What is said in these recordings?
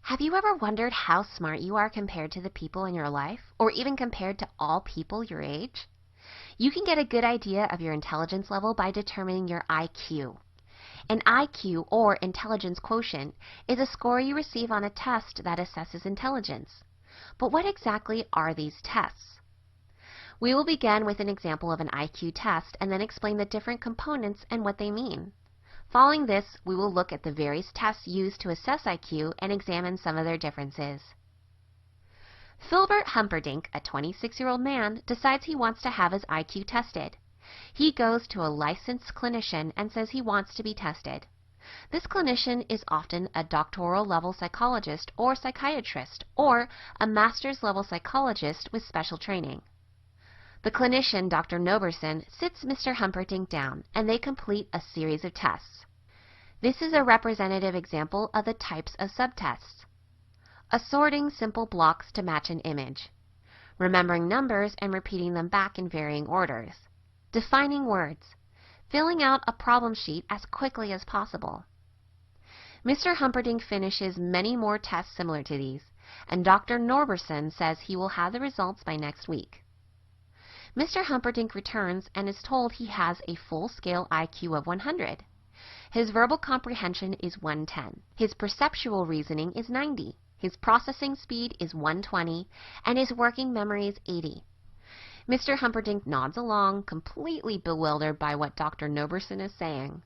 Have you ever wondered how smart you are compared to the people in your life, or even compared to all people your age? You can get a good idea of your intelligence level by determining your IQ. An IQ, or intelligence quotient, is a score you receive on a test that assesses intelligence. But what exactly are these tests? We will begin with an example of an IQ test and then explain the different components and what they mean. Following this, we will look at the various tests used to assess IQ and examine some of their differences. Philbert Humperdinck, a 26-year-old man, decides he wants to have his IQ tested. He goes to a licensed clinician and says he wants to be tested. This clinician is often a doctoral-level psychologist or psychiatrist, or a master's-level psychologist with special training. The clinician, Dr. Noberson, sits Mr. Humperdinck down, and they complete a series of tests. This is a representative example of the types of subtests. Assorting simple blocks to match an image. Remembering numbers and repeating them back in varying orders. Defining words. Filling out a problem sheet as quickly as possible. Mr. Humperdinck finishes many more tests similar to these, and Dr. Noberson says he will have the results by next week. Mr. Humperdinck returns and is told he has a full-scale IQ of 100. His verbal comprehension is 110. His perceptual reasoning is 90. His processing speed is 120, and his working memory is 80. Mr. Humperdinck nods along, completely bewildered by what Dr. Noberson is saying.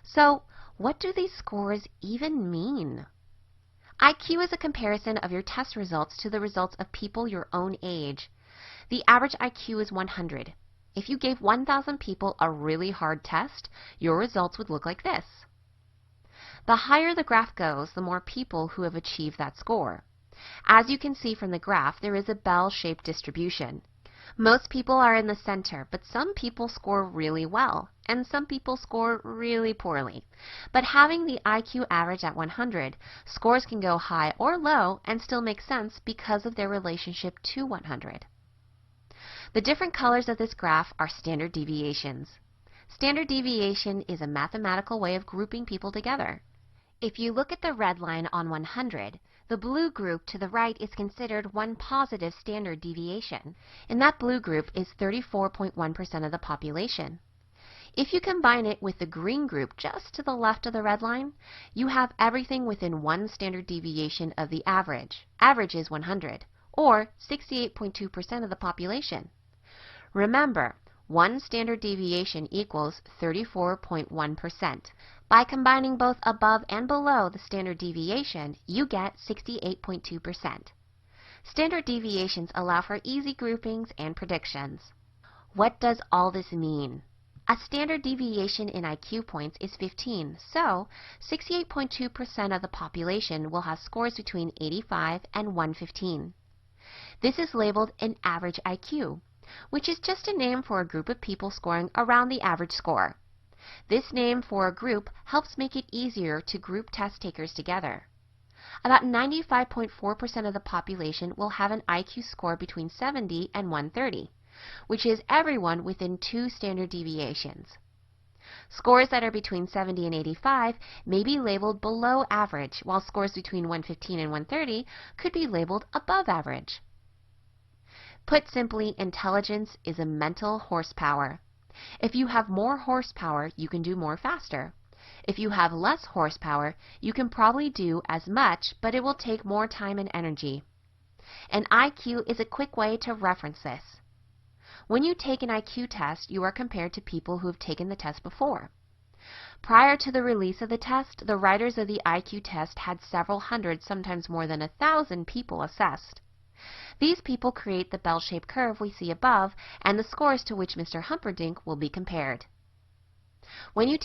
So, what do these scores even mean? IQ is a comparison of your test results to the results of people your own age. The average IQ is 100. If you gave 1,000 people a really hard test, your results would look like this. The higher the graph goes, the more people who have achieved that score. As you can see from the graph, there is a bell-shaped distribution. Most people are in the center, but some people score really well, and some people score really poorly. But having the IQ average at 100, scores can go high or low and still make sense because of their relationship to 100. The different colors of this graph are standard deviations. Standard deviation is a mathematical way of grouping people together. If you look at the red line on 100, the blue group to the right is considered one positive standard deviation, and that blue group is 34.1% of the population. If you combine it with the green group just to the left of the red line, you have everything within one standard deviation of the average. Average is 100, or 68.2% of the population. Remember, one standard deviation equals 34.1%. By combining both above and below the standard deviation, you get 68.2%. Standard deviations allow for easy groupings and predictions. What does all this mean? A standard deviation in IQ points is 15, so 68.2% of the population will have scores between 85 and 115. This is labeled an average IQ, which is just a name for a group of people scoring around the average score. This name for a group helps make it easier to group test takers together. About 95.4% of the population will have an IQ score between 70 and 130, which is everyone within two standard deviations. Scores that are between 70 and 85 may be labeled below average, while scores between 115 and 130 could be labeled above average. Put simply, intelligence is a mental horsepower. If you have more horsepower, you can do more faster. If you have less horsepower, you can probably do as much, but it will take more time and energy. An IQ is a quick way to reference this. When you take an IQ test, you are compared to people who have taken the test before. Prior to the release of the test, the writers of the IQ test had several hundred, sometimes more than 1,000 people assessed. These people create the bell-shaped curve we see above and the scores to which Mr. Humperdinck will be compared. When you